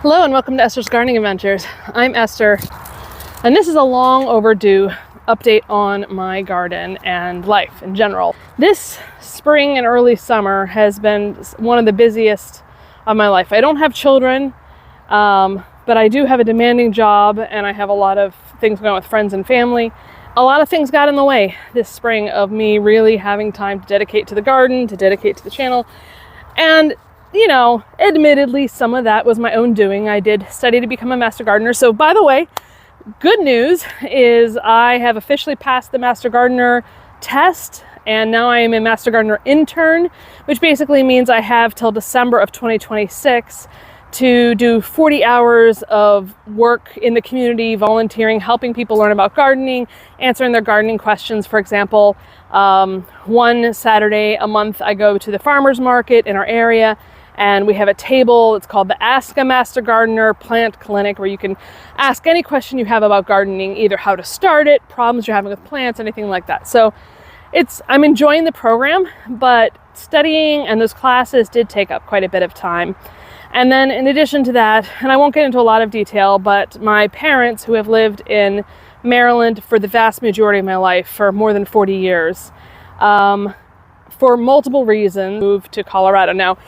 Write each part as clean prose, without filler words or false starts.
Hello and welcome to Esther's Gardening Adventures. I'm Esther, and this is a long overdue update on my garden and life in general. This spring and early summer has been one of the busiest of my life. I don't have children, but I do have a demanding job and I have a lot of things going on with friends and family. A lot of things got in the way this spring of me really having time to dedicate to the garden, to dedicate to the channel. And you know, admittedly, some of that was my own doing. I did study to become a master gardener. So by the way, good news is I have officially passed the master gardener test, and now I am a master gardener intern, which basically means I have till December of 2026 to do 40 hours of work in the community, volunteering, helping people learn about gardening, answering their gardening questions. For example, one Saturday a month I go to the farmers market in our area, and we have a table. It's called the Ask a Master Gardener Plant Clinic, where you can ask any question you have about gardening, either how to start it, problems you're having with plants, anything like that. So I'm enjoying the program, but studying and those classes did take up quite a bit of time. And then in addition to that, and I won't get into a lot of detail, but my parents, who have lived in Maryland for the vast majority of my life, for more than 40 years, for multiple reasons, moved to Colorado. Now,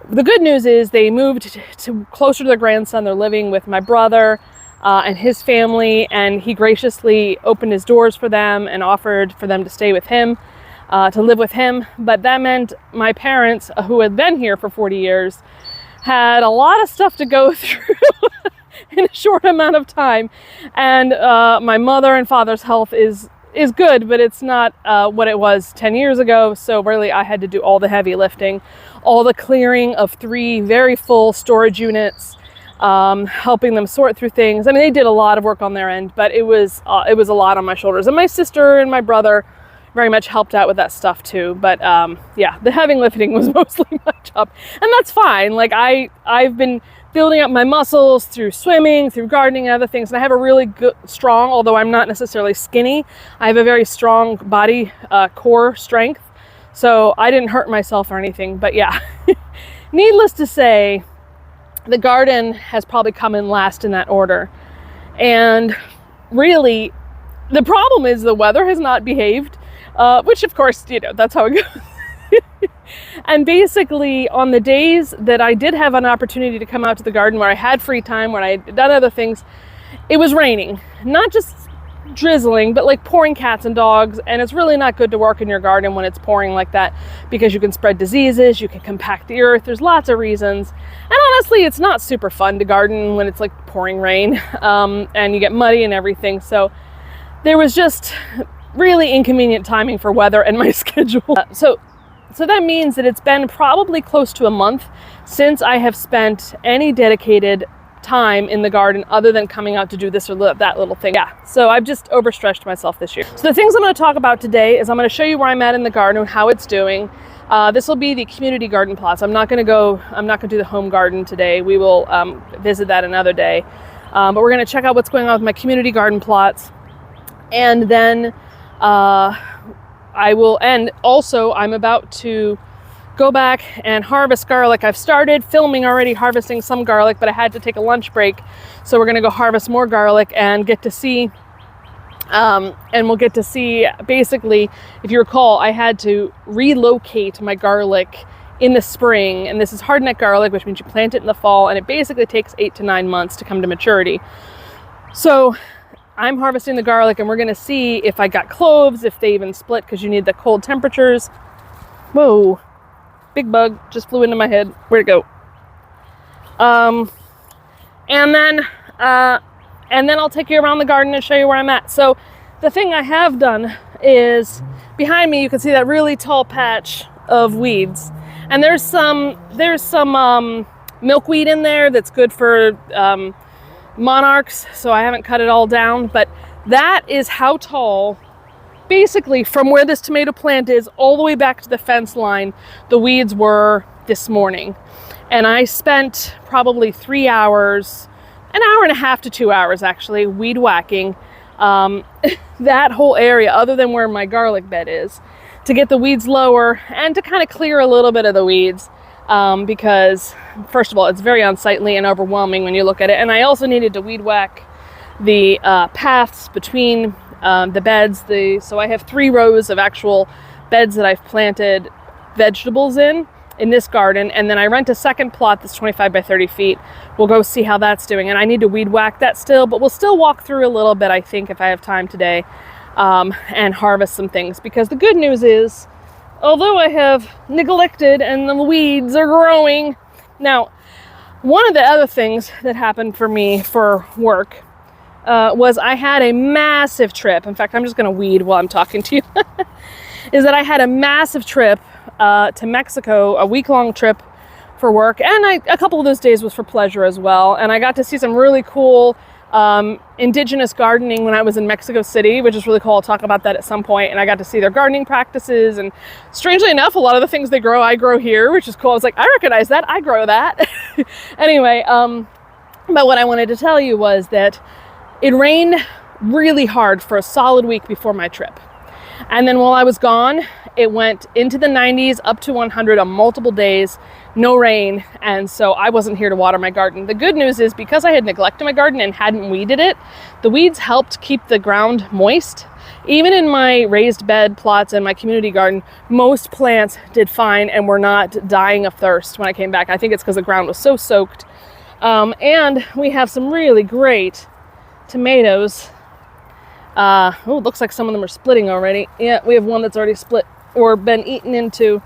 the good news is they moved to closer to their grandson. They're living with my brother and his family, and he graciously opened his doors for them and offered for them to stay with him, to live with him. But that meant my parents, who had been here for 40 years, had a lot of stuff to go through in a short amount of time. And my mother and father's health is good, but it's not what it was 10 years ago. So really I had to do all the heavy lifting, all the clearing of 3 very full storage units, helping them sort through things. I mean, they did a lot of work on their end, but it was a lot on my shoulders. And my sister and my brother very much helped out with that stuff too. But yeah, the heavy lifting was mostly my job, and that's fine. Like I've been building up my muscles through swimming, through gardening and other things. And I have a really good, strong, although I'm not necessarily skinny, I have a very strong body core strength. So I didn't hurt myself or anything, but yeah, needless to say, the garden has probably come in last in that order. And really, the problem is the weather has not behaved, which of course, you know, that's how it goes. And basically on the days that I did have an opportunity to come out to the garden, where I had free time, when I had done other things, it was raining. Not just drizzling, but like pouring cats and dogs. And it's really not good to work in your garden when it's pouring like that, because you can spread diseases, you can compact the earth, there's lots of reasons. And honestly, it's not super fun to garden when it's like pouring rain, and you get muddy and everything. So there was just really inconvenient timing for weather and my schedule. So that means that it's been probably close to a month since I have spent any dedicated time in the garden other than coming out to do this or that little thing. Yeah, so I've just overstretched myself this year. So the things I'm going to talk about today is I'm going to show you where I'm at in the garden and how it's doing. This will be the community garden plots. I'm not going to do the home garden today. We will visit that another day. But we're going to check out what's going on with my community garden plots. And then I'm about to go back and harvest garlic. I've started filming already, harvesting some garlic, but I had to take a lunch break. So we're gonna go harvest more garlic and get to see, we'll get to see, basically, if you recall, I had to relocate my garlic in the spring, and this is hardneck garlic, which means you plant it in the fall, and it basically takes 8 to 9 months to come to maturity. So I'm harvesting the garlic, and we're gonna see if I got cloves, if they even split, because you need the cold temperatures. Whoa, big bug just flew into my head. Where'd it go? And then I'll take you around the garden and show you where I'm at. So the thing I have done is, behind me you can see that really tall patch of weeds, and there's some milkweed in there that's good for monarchs, so I haven't cut it all down, but that is how tall, basically from where this tomato plant is all the way back to the fence line, the weeds were this morning. And I spent probably 3 hours, an hour and a half to 2 hours actually, weed whacking that whole area, other than where my garlic bed is, to get the weeds lower and to kind of clear a little bit of the weeds. because first of all, it's very unsightly and overwhelming when you look at it. And I also needed to weed whack the paths between the beds. So I have 3 rows of actual beds that I've planted vegetables in this garden, and then I rent a second plot that's 25 by 30 feet. We'll go see how that's doing, and I need to weed whack that still, but we'll still walk through a little bit, I think, if I have time today, and harvest some things. Because the good news is, although I have neglected and the weeds are growing. Now, one of the other things that happened for me for work was I had a massive trip. In fact, I'm just gonna weed while I'm talking to you. Is that I had a massive trip to Mexico, a week-long trip for work, and a couple of those days was for pleasure as well. And I got to see some really cool indigenous gardening when I was in Mexico City, which is really cool. I'll talk about that at some point. And I got to see their gardening practices, and strangely enough, a lot of the things they grow, I grow here, which is cool. I was like, I recognize that, I grow that. Anyway, but what I wanted to tell you was that it rained really hard for a solid week before my trip. And then while I was gone, it went into the 90s, up to 100 on multiple days, no rain. And so I wasn't here to water my garden. The good news is, because I had neglected my garden and hadn't weeded it, the weeds helped keep the ground moist. Even in my raised bed plots and my community garden, most plants did fine and were not dying of thirst when I came back. I think it's because the ground was so soaked. And we have some really great tomatoes. Oh, it looks like some of them are splitting already. Yeah, we have one that's already split or been eaten into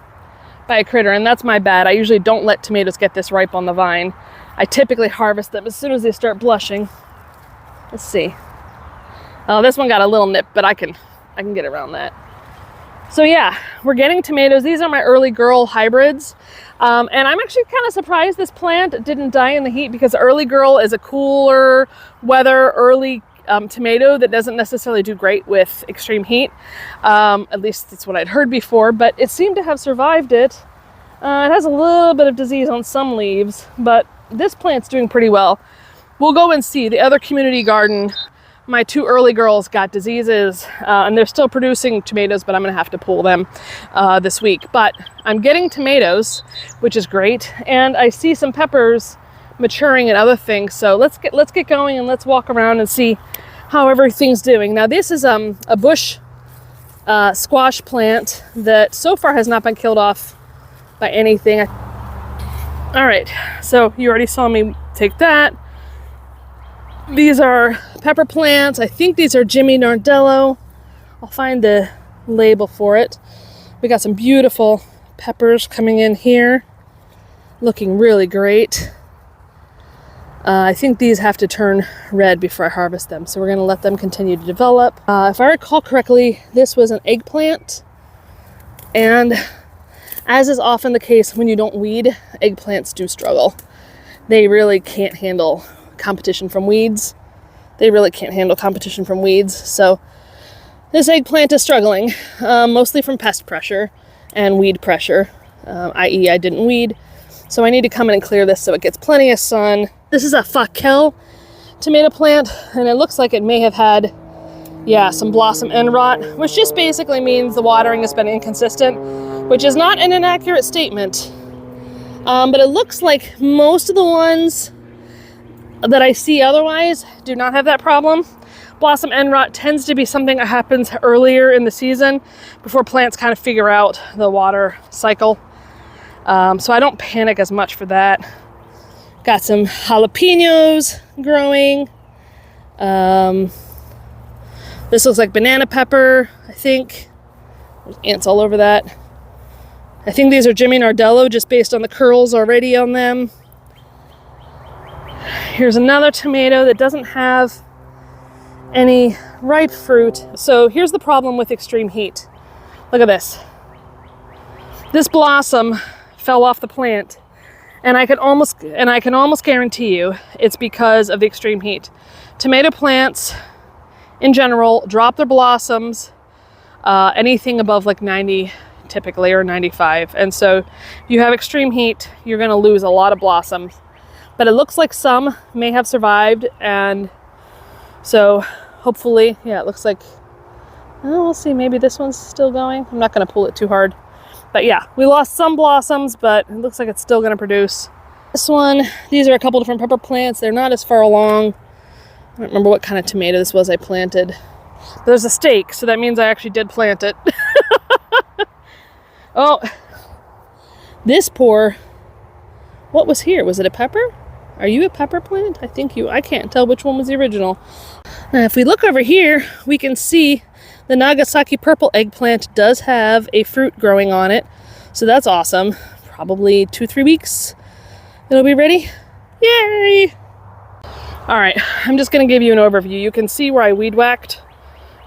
by a critter, and that's my bad. I usually don't let tomatoes get this ripe on the vine. I typically harvest them as soon as they start blushing. Let's see. Oh, this one got a little nip, but I can get around that. So yeah, we're getting tomatoes. These are my early girl hybrids. And I'm actually kind of surprised this plant didn't die in the heat, because early girl is a cooler weather early tomato that doesn't necessarily do great with extreme heat. At least that's what I'd heard before, but it seemed to have survived it. It has a little bit of disease on some leaves, but this plant's doing pretty well. We'll go and see. The other community garden, my 2 early girls got diseases, and they're still producing tomatoes, but I'm gonna have to pull them this week. But I'm getting tomatoes, which is great, and I see some peppers maturing and other things. So let's get going and let's walk around and see how everything's doing. Now this is a bush squash plant that so far has not been killed off by anything. All right, so you already saw me take that. These are pepper plants. I think these are Jimmy Nardello. I'll find the label for it. We got some beautiful peppers coming in here, looking really great. I think these have to turn red before I harvest them, so we're going to let them continue to develop. If I recall correctly, this was an eggplant, and as is often the case when you don't weed, eggplants do struggle. They really can't handle competition from weeds. So this eggplant is struggling, mostly from pest pressure and weed pressure, i.e. I didn't weed. So I need to come in and clear this so it gets plenty of sun. This is a Fakel tomato plant, and it looks like it may have had, some blossom end rot, which just basically means the watering has been inconsistent, which is not an inaccurate statement. But it looks like most of the ones that I see otherwise do not have that problem. Blossom end rot tends to be something that happens earlier in the season before plants kind of figure out the water cycle. So I don't panic as much for that. Got some jalapenos growing. This looks like banana pepper, I think. There's ants all over that. I think these are Jimmy Nardello, just based on the curls already on them. Here's another tomato that doesn't have any ripe fruit. So here's the problem with extreme heat. Look at this. This blossom fell off the plant, and I can almost guarantee you it's because of the extreme heat. Tomato plants in general drop their blossoms anything above like 90 typically, or 95, and so if you have extreme heat, you're going to lose a lot of blossoms. But it looks like some may have survived, and so hopefully, it looks like, we'll see, maybe this one's still going. I'm not going to pull it too hard. But yeah, we lost some blossoms, but it looks like it's still gonna produce. This one, these are a couple different pepper plants. They're not as far along. I don't remember what kind of tomato this was I planted. But there's a stake, so that means I actually did plant it. Oh, this poor, what was here? Was it a pepper? Are you a pepper plant? I think I can't tell which one was the original. Now, if we look over here, we can see the Nagasaki purple eggplant does have a fruit growing on it. So that's awesome. Probably 2-3 weeks. It'll be ready. Yay! All right, I'm just gonna give you an overview. You can see where I weed whacked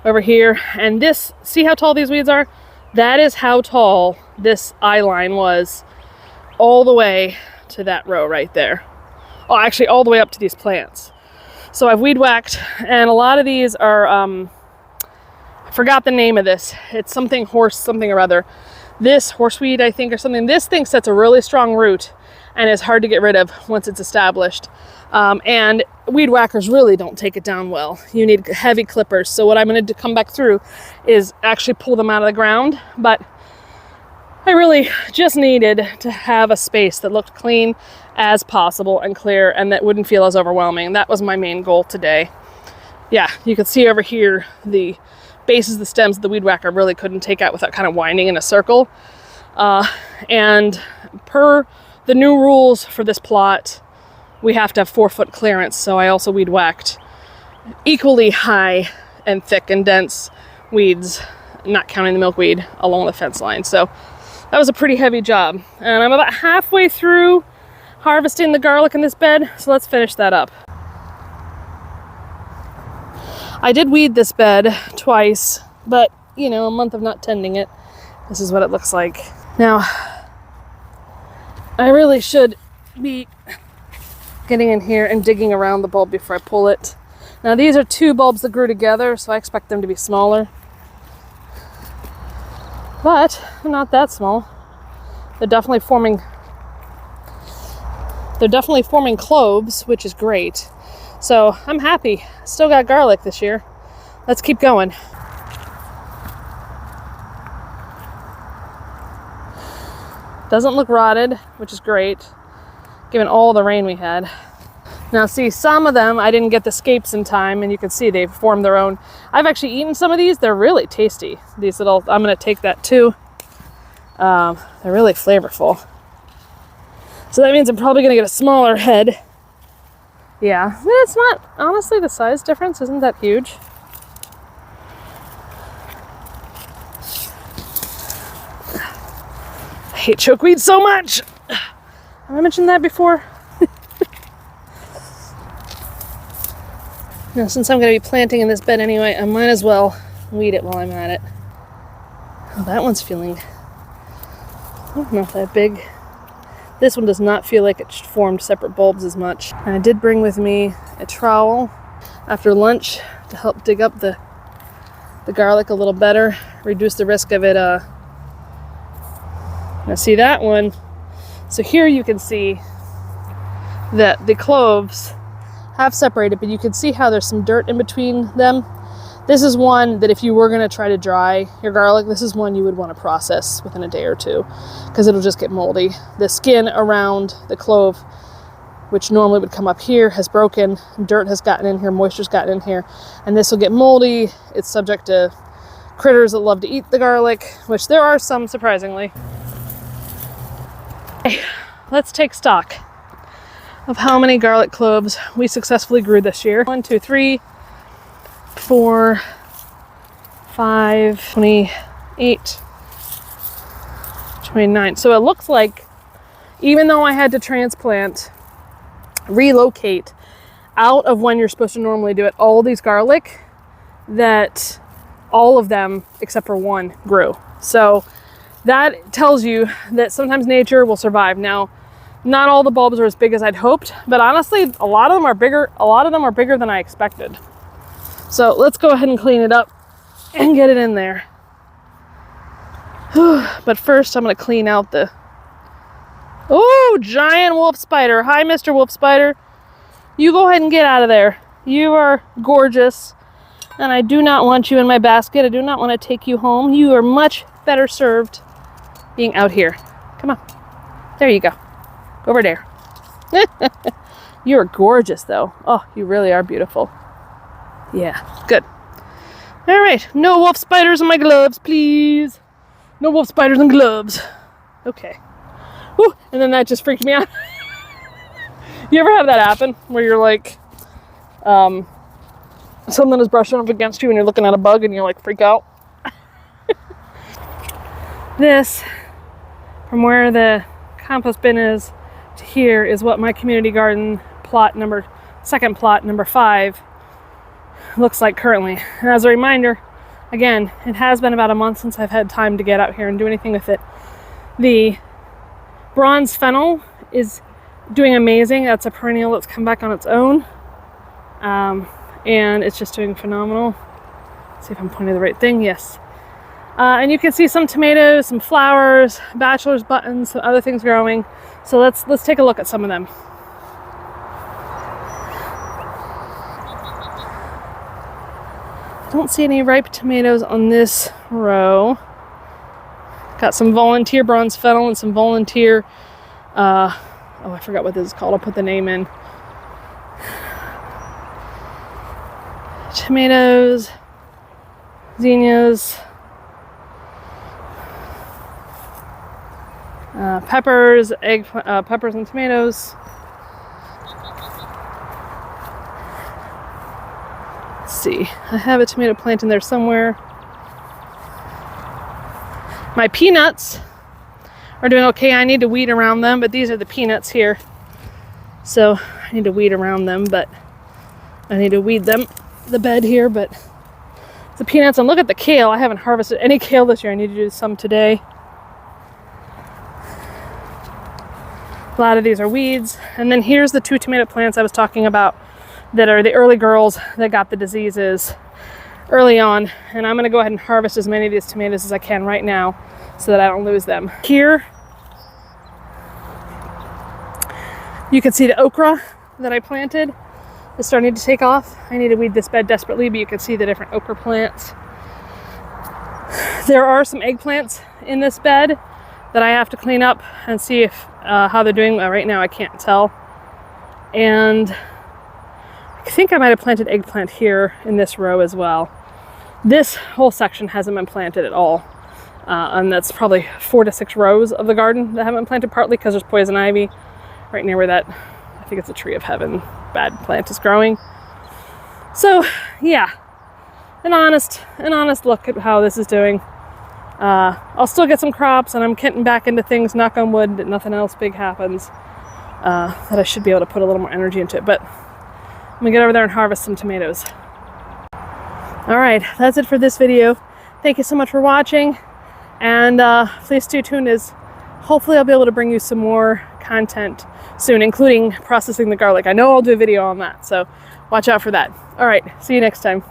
over here. And this, see how tall these weeds are? That is how tall this eye line was all the way to that row right there. Oh, actually all the way up to these plants. So I've weed whacked, and a lot of these are, I forgot the name of this. It's something something or other. This horseweed, I think, or something. This thing sets a really strong root and is hard to get rid of once it's established. And weed whackers really don't take it down well. You need heavy clippers. So what I'm going to come back through is actually pull them out of the ground. But I really just needed to have a space that looked clean as possible and clear, and that wouldn't feel as overwhelming. That was my main goal today. Yeah, you can see over here the bases, the stems of the weed whacker really couldn't take out without kind of winding in a circle. And per the new rules for this plot, we have to have 4-foot clearance. So I also weed whacked equally high and thick and dense weeds, not counting the milkweed, along the fence line. So that was a pretty heavy job. And I'm about halfway through harvesting the garlic in this bed. So let's finish that up. I did weed this bed twice, but you know, a month of not tending it, this is what it looks like. Now, I really should be getting in here and digging around the bulb before I pull it. Now these are 2 bulbs that grew together, so I expect them to be smaller. But they're not that small. They're definitely forming cloves, which is great. So I'm happy. Still got garlic this year. Let's keep going. Doesn't look rotted, which is great, given all the rain we had. Now see, some of them I didn't get the scapes in time, and you can see they've formed their own. I've actually eaten some of these. They're really tasty. These little, I'm gonna take that too. They're really flavorful. So that means I'm probably gonna get a smaller head. Yeah, it's not, honestly, the size difference isn't that huge. I hate chokeweed so much. Have I mentioned that before? Now, since I'm going to be planting in this bed anyway, I might as well weed it while I'm at it. Oh, that one's feeling, not that big. This one does not feel like it formed separate bulbs as much. And I did bring with me a trowel after lunch to help dig up the garlic a little better, reduce the risk of it. Now see that one? So here you can see that the cloves have separated, but you can see how there's some dirt in between them. This is one that if you were going to try to dry your garlic, this is one you would want to process within a day or two, because it'll just get moldy. The skin around the clove, which normally would come up here, has broken. Dirt has gotten in here, moisture's gotten in here, and this will get moldy. It's subject to critters that love to eat the garlic, which there are some, surprisingly. Okay, let's take stock of how many garlic cloves we successfully grew this year. 1, 2, 3, 4, 5, 28, 29. So it looks like, even though I had to transplant, relocate out of when you're supposed to normally do it, all these garlic, that all of them except for one grew. So that tells you that sometimes nature will survive. Now, not all the bulbs are as big as I'd hoped, but honestly, a lot of them are bigger. A lot of them are bigger than I expected. So let's go ahead and clean it up and get it in there. But first, I'm going to clean out the... Oh, giant wolf spider. Hi, Mr. Wolf Spider. You go ahead and get out of there. You are gorgeous, and I do not want you in my basket. I do not want to take you home. You are much better served being out here. Come on. There you go. Go over there. You are gorgeous, though. Oh, you really are beautiful. Yeah, good. All right. No wolf spiders in my gloves, please. No wolf spiders and gloves. Okay. Whew. And then that just freaked me out. You ever have that happen where you're like, something is brushing up against you and you're looking at a bug and you're like, freak out? This, from where the compost bin is to here, is what my community garden second plot number 5 looks like currently. And as a reminder, again, it has been about a month since I've had time to get out here and do anything with it. The bronze fennel is doing amazing. That's a perennial that's come back on its own. And it's just doing phenomenal. Let's see if I'm pointing the right thing. Yes. And you can see some tomatoes, some flowers, bachelor's buttons, some other things growing. So let's take a look at some of them. Don't see any ripe tomatoes on this row. Got some volunteer bronze fennel and some volunteer, oh, I forgot what this is called. I'll put the name in. Tomatoes, zinnias, peppers, peppers and tomatoes. Let's see, I have a tomato plant in there somewhere. My peanuts are doing okay. I need to weed around them, but these are the peanuts here. So I need to weed around them, but I need to weed them, the bed here, but the peanuts. And look at the kale. I haven't harvested any kale this year. I need to do some today. A lot of these are weeds. And then here's the 2 tomato plants I was talking about that are the early girls that got the diseases early on. And I'm going to go ahead and harvest as many of these tomatoes as I can right now so that I don't lose them. Here you can see the okra that I planted is starting to take off. I need to weed this bed desperately, but you can see the different okra plants. There are some eggplants in this bed that I have to clean up and see if how they're doing. Right now I can't tell. And I think I might have planted eggplant here in this row as well. This whole section hasn't been planted at all. And that's probably 4 to 6 rows of the garden that haven't been planted, partly because there's poison ivy right near where that, I think it's a tree of heaven, bad plant is growing. So yeah, an honest look at how this is doing. I'll still get some crops, and I'm getting back into things, knock on wood, that nothing else big happens, that I should be able to put a little more energy into it. But I'm gonna get over there and harvest some tomatoes. All right, that's it for this video. Thank you so much for watching, and please stay tuned, as hopefully I'll be able to bring you some more content soon, including processing the garlic. I know I'll do a video on that, so watch out for that. All right, see you next time.